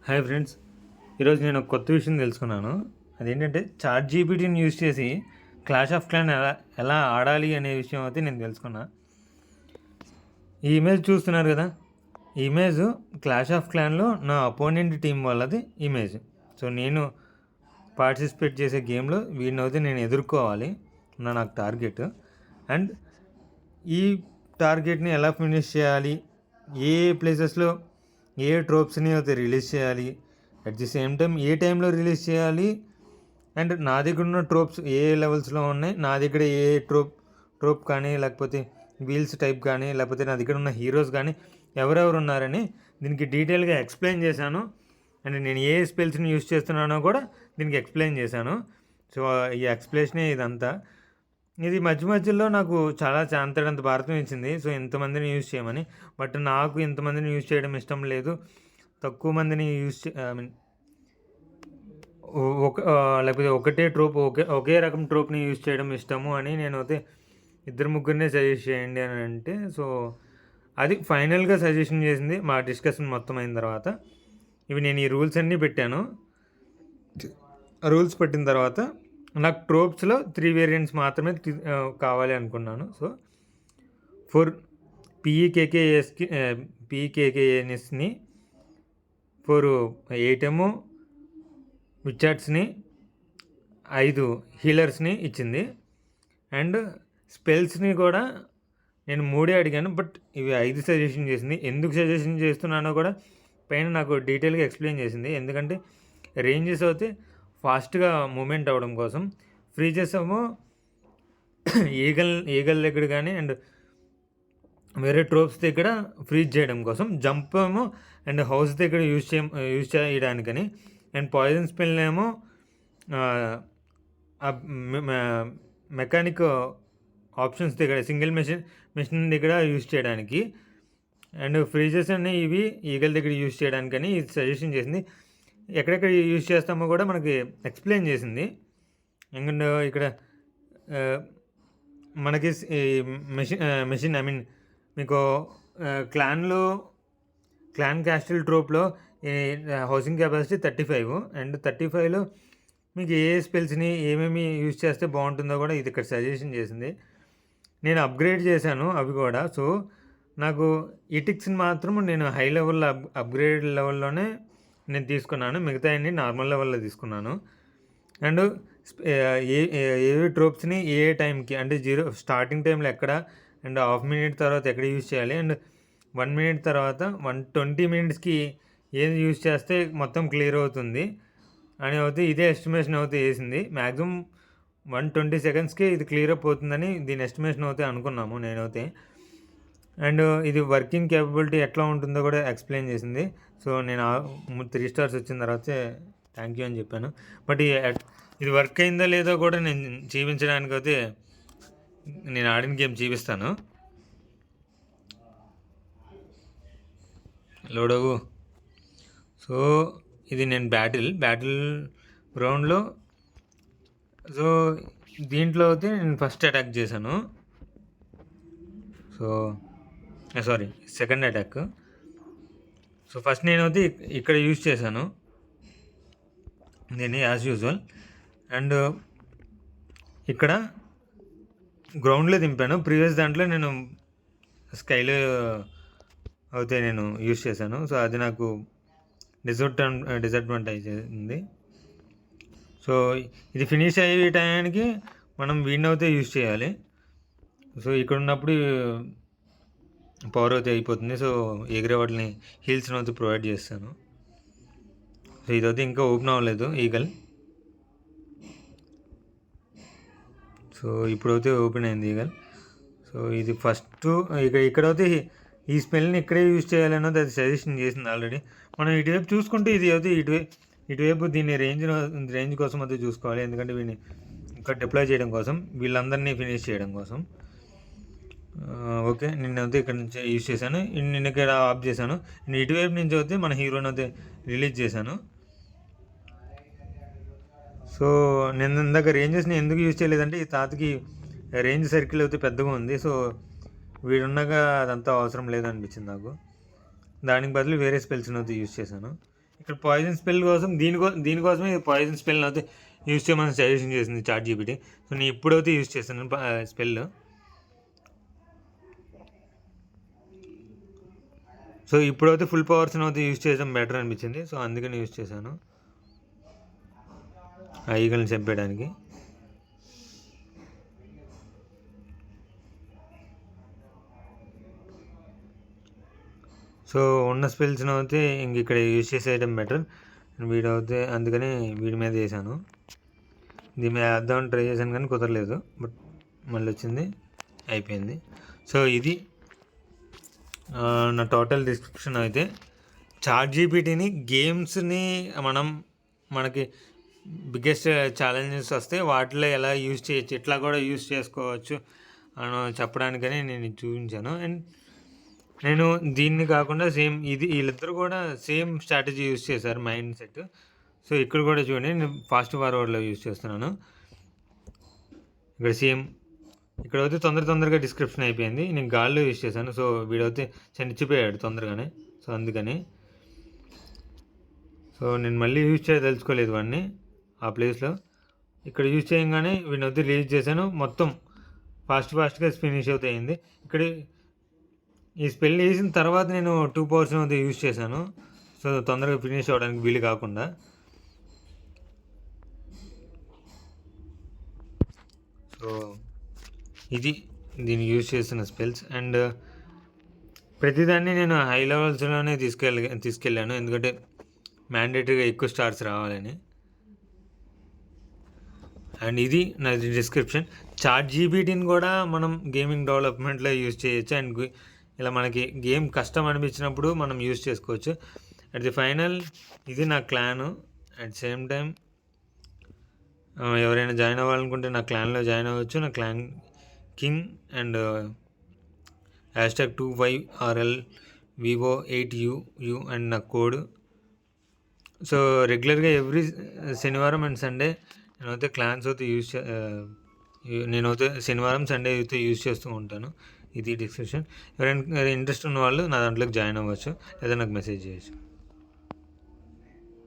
Hi friends, ఈరోజు నేను ఒక కొత్త విషయం తెలుసుకున్నాను. అదేంటంటే చాట్ జీపీటీని యూజ్ చేసి క్లాష్ ఆఫ్ క్లాన్ ఎలా ఎలా ఆడాలి అనే విషయం అయితే నేను తెలుసుకున్నా. ఈ ఇమేజ్ చూస్తున్నారు కదా, ఈ ఇమేజ్ క్లాష్ ఆఫ్ క్లాన్లో నా అపోనెంట్ టీం వాళ్ళది ఇమేజ్. సో నేను పార్టిసిపేట్ చేసే గేమ్లో వీడిని అయితే నేను ఎదుర్కోవాలి నాకు టార్గెట్. అండ్ ఈ టార్గెట్ని ఎలా ఫినిష్ చేయాలి, ఏ ప్లేసెస్లో ఏ ట్రోప్స్ని అయితే రిలీజ్ చేయాలి, అట్ ది సేమ్ టైం ఏ టైంలో రిలీజ్ చేయాలి, అండ్ నా దగ్గర ఉన్న ట్రోప్స్ ఏ లెవెల్స్లో ఉన్నాయి, నా దగ్గర ఏ ట్రోప్ కానీ లేకపోతే వీల్స్ టైప్ కానీ లేకపోతే నా దగ్గర ఉన్న హీరోస్ కానీ ఎవరెవరు ఉన్నారని దీనికి డీటెయిల్గా ఎక్స్ప్లెయిన్ చేశాను. అండ్ నేను ఏ స్పెల్స్ని యూస్ చేస్తున్నానో కూడా దీనికి ఎక్స్ప్లెయిన్ చేశాను. సో ఈ ఎక్స్ప్లెనేషనే ఇదంతా. ఇది మధ్యలో నాకు చాలా చాంతడంత భారతం ఇచ్చింది. సో ఇంతమందిని యూజ్ చేయమని. బట్ నాకు ఇంతమందిని యూజ్ చేయడం ఇష్టం లేదు. తక్కువ మందిని లేకపోతే ఒకటే ట్రోప్ ఒకే రకం ట్రోప్ని యూజ్ చేయడం ఇష్టము అని నేను అయితే ఇద్దరు ముగ్గురినే సజెస్ట్ చేయండి అని అంటే, సో అది ఫైనల్గా సజెషన్ చేసింది మా డిస్కషన్ మొత్తం అయిన తర్వాత. ఇవి నేను ఈ రూల్స్ అన్నీ పెట్టాను. రూల్స్ పెట్టిన తర్వాత నాకు ట్రోప్స్లో 3 వేరియంట్స్ మాత్రమే కావాలి అనుకున్నాను. సో 4 పీఈకేకేఎస్ని 4 8 విచాట్స్ని 5 హీలర్స్ని ఇచ్చింది. అండ్ స్పెల్స్ని కూడా నేను 3 అడిగాను, బట్ ఇవి 5 సజెషన్ చేసింది. ఎందుకు సజెషన్ చేస్తున్నానో కూడా పైన నాకు డీటెయిల్గా ఎక్స్ప్లెయిన్ చేసింది. ఎందుకంటే రేంజెస్ అయితే ఫాస్ట్గా మూమెంట్ అవ్వడం కోసం, ఫ్రీజెస్ ఏమో ఈగల్ దగ్గర కానీ అండ్ వేరే ట్రోప్స్ దగ్గర ఫ్రీజ్ చేయడం కోసం, జంప్ ఏమో అండ్ హౌస్ దగ్గర యూజ్ చేయడానికని, అండ్ పాయిజన్ స్పెల్ ఏమో మెకానిక్ ఆప్షన్స్ దగ్గర సింగిల్ మెషిన్ దగ్గర యూజ్ చేయడానికి, అండ్ ఫ్రీజెస్ అన్నీ ఇవి ఈగల్ దగ్గర యూజ్ చేయడానికని ఇది సజెషన్ చేసింది. ఎక్కడెక్కడ యూజ్ చేస్తామో కూడా మనకి ఎక్స్ప్లెయిన్ చేసింది. అండ్ ఇక్కడ మనకి మెషిన్ మీకు క్లాన్ క్యాస్టిల్ ట్రోప్లో హౌసింగ్ కెపాసిటీ 35, అండ్ 35లో మీకు ఏ స్పెల్స్ని ఏమేమి యూజ్ చేస్తే బాగుంటుందో కూడా ఇది ఇక్కడ సజెషన్ చేసింది. నేను అప్గ్రేడ్ చేశాను అవి కూడా. సో నాకు ఈటిక్స్ని మాత్రం నేను హై లెవెల్లో అప్గ్రేడ్ లెవెల్లోనే నేను తీసుకున్నాను. మిగతా అన్ని నార్మల్ లెవెల్లో తీసుకున్నాను. అండ్ ఏవి ట్రోప్స్ని ఏ టైంకి అంటే 0 స్టార్టింగ్ టైంలో ఎక్కడ, అండ్ హాఫ్ మినిట్ తర్వాత ఎక్కడ యూజ్ చేయాలి, అండ్ 1 మినిట్ తర్వాత 120 మినిట్స్కి ఏది యూజ్ చేస్తే మొత్తం క్లియర్ అవుతుంది అని అయితే ఇదే ఎస్టిమేషన్ అయితే వేసింది. మ్యాక్సిమం 120 సెకండ్స్కి ఇది క్లియర్ అయిపోతుందని దీని ఎస్టిమేషన్ అయితే అనుకున్నాము నేనైతే. అండ్ ఇది వర్కింగ్ కేపబిలిటీ ఎట్లా ఉంటుందో కూడా ఎక్స్ప్లెయిన్ చేసింది. సో నేను 3 స్టార్స్ వచ్చిన తర్వాత థ్యాంక్ యూ అని చెప్పాను. బట్ ఇది వర్క్ అయిందో లేదో కూడా నేను చూపించడానికి అయితే నేను ఆడిన గేమ్ చూపిస్తాను. లోడవు. సో ఇది నేను బ్యాటిల్ గ్రౌండ్లో. సో దీంట్లో అయితే నేను ఫస్ట్ అటాక్ చేశాను. So second attack. So first నేనైతే ఇక్కడ యూజ్ చేశాను దీన్ని యాజ్ యూజువల్. అండ్ ఇక్కడ గ్రౌండ్లో దింపాను. ప్రీవియస్ దాంట్లో నేను స్కైలో అయితే నేను యూజ్ చేశాను. సో అది నాకు డిసడ్వాంటేజ్ ఉంది. సో ఇది ఫినిష్ అయ్యే టైంకి మనం వీడిని అయితే యూజ్ చేయాలి. సో ఇక్కడ ఉన్నప్పుడు పవర్ అయితే అయిపోతుంది. సో ఎగిరే వాటిని హీల్స్ని అయితే ప్రొవైడ్ చేస్తాను. సో ఇదైతే ఇంకా ఓపెన్ అవ్వలేదు ఈగల్. సో ఇప్పుడైతే ఓపెన్ అయింది ఈగల్. సో ఇది ఫస్ట్ ఇక్కడైతే ఈ స్మెల్ని ఇక్కడే యూజ్ చేయాలన్నది అది సజెషన్ చేసింది ఆల్రెడీ. మనం ఇటువైపు చూసుకుంటే ఇది అయితే ఇటువైపు దీన్ని రేంజ్ కోసం అయితే చూసుకోవాలి. ఎందుకంటే వీడిని ఇక్కడ డిప్లాయ్ చేయడం కోసం, వీళ్ళందరినీ ఫినిష్ చేయడం కోసం. ఓకే, నిన్నైతే ఇక్కడ నుంచి యూజ్ చేశాను. నేను ఇక్కడ ఆఫ్ చేశాను. నేను ఇటువైపు నుంచి అయితే మన హీరోని అయితే రిలీజ్ చేశాను. సో నేను ఇందాక రేంజెస్ని ఎందుకు యూజ్ చేయలేదంటే ఈ తాతకి రేంజ్ సర్కిల్ అయితే పెద్దగా ఉంది. సో వీడున్నాగా అదంతా అవసరం లేదనిపించింది నాకు. దానికి బదులు వేరే స్పెల్స్ని అయితే యూజ్ చేశాను. ఇక్కడ పాయిజన్ స్పెల్ కోసం దీనికోసమే పాయిజన్ స్పెల్ అయితే యూజ్ చేయమని సజెషన్ చేసింది చాట్ జీపీటీ. సో నేను ఇప్పుడైతే యూజ్ చేస్తాను స్పెల్. సో ఇప్పుడైతే ఫుల్ పవర్స్ని అయితే యూజ్ చేయడం బెటర్ అనిపించింది. సో అందుకని యూజ్ చేశాను ఆ ఈగల్ని చంపేయడానికి. సో ఉన్న స్పెల్స్ని అయితే ఇంక ఇక్కడ యూజ్ చేసేయడం బెటర్. వీడు అయితే అందుకని వీడి మీద వేసాను. దీని మీద వేద్దామని ట్రై చేశాను కానీ కుదరలేదు. బట్ మళ్ళీ వచ్చింది, అయిపోయింది. సో ఇది నా టోటల్ డిస్క్రిప్షన్. అయితే చాట్ జీపీటీని గేమ్స్ని మనకి బిగ్గెస్ట్ ఛాలెంజెస్ వస్తే వాటిలో ఎలా యూజ్ చేయొచ్చు, ఇట్లా కూడా యూజ్ చేసుకోవచ్చు అని చెప్పడానికని నేను చూపించాను. అండ్ నేను దీన్ని కాకుండా సేమ్ వీళ్ళిద్దరు కూడా సేమ్ స్ట్రాటజీ యూజ్ చేశారు, మైండ్ సెట్. సో ఇక్కడ కూడా చూడండి, నేను ఫాస్ట్ ఫార్వర్డ్లో యూజ్ చేస్తున్నాను. ఇక్కడ సేమ్ ఇక్కడ అయితే తొందరగా డిస్క్రిప్షన్ అయిపోయింది. నేను గాల్లో యూజ్ చేశాను. సో వీడైతే చనిచ్చిపోయాడు తొందరగానే. సో అందుకని నేను మళ్ళీ యూజ్ చేయదలుచుకోలేదు వాడిని ఆ ప్లేస్లో. ఇక్కడ యూజ్ చేయగానే వీడిని రిలీజ్ చేశాను. మొత్తం ఫాస్ట్గా ఫినిష్ అవుతాయింది. ఇక్కడ ఈ స్పెల్ వేసిన తర్వాత నేను 2 పవర్స్ యూజ్ చేశాను. సో తొందరగా ఫినిష్ అవ్వడానికి వీలు కాకుండా. సో ఇది దీన్ని యూజ్ చేస్తున్న స్పెల్స్. అండ్ ప్రతిదాన్ని నేను హై లెవెల్స్లోనే తీసుకెళ్ళాను, ఎందుకంటే మ్యాండేటరీగా ఎక్కువ స్టార్స్ రావాలని. అండ్ ఇది నా డిస్క్రిప్షన్. చాట్ జీపీటీని కూడా మనం గేమింగ్ డెవలప్మెంట్లో యూజ్ చేయొచ్చు. అండ్ ఇలా మనకి గేమ్ కష్టం అనిపించినప్పుడు మనం యూజ్ చేసుకోవచ్చు. అట్ ది ఫైనల్ ఇది నా క్లాను. అట్ సేమ్ టైం ఎవరైనా జాయిన్ అవ్వాలనుకుంటే నా క్లాన్లో జాయిన్ అవ్వచ్చు. నా clan king and #25RLVO8UU and నా కోడ్. సో రెగ్యులర్గా ఎవ్రీ శనివారం అండ్ సండే నేనైతే క్లాన్స్ అయితే నేనైతే శనివారం సండే అయితే యూజ్ చేస్తూ ఉంటాను. ఇది డిస్క్రిప్షన్. ఎవరైనా ఇంట్రెస్ట్ ఉన్న వాళ్ళు నా దాంట్లోకి జాయిన్ అవ్వచ్చు లేదా నాకు మెసేజ్ చేయొచ్చు.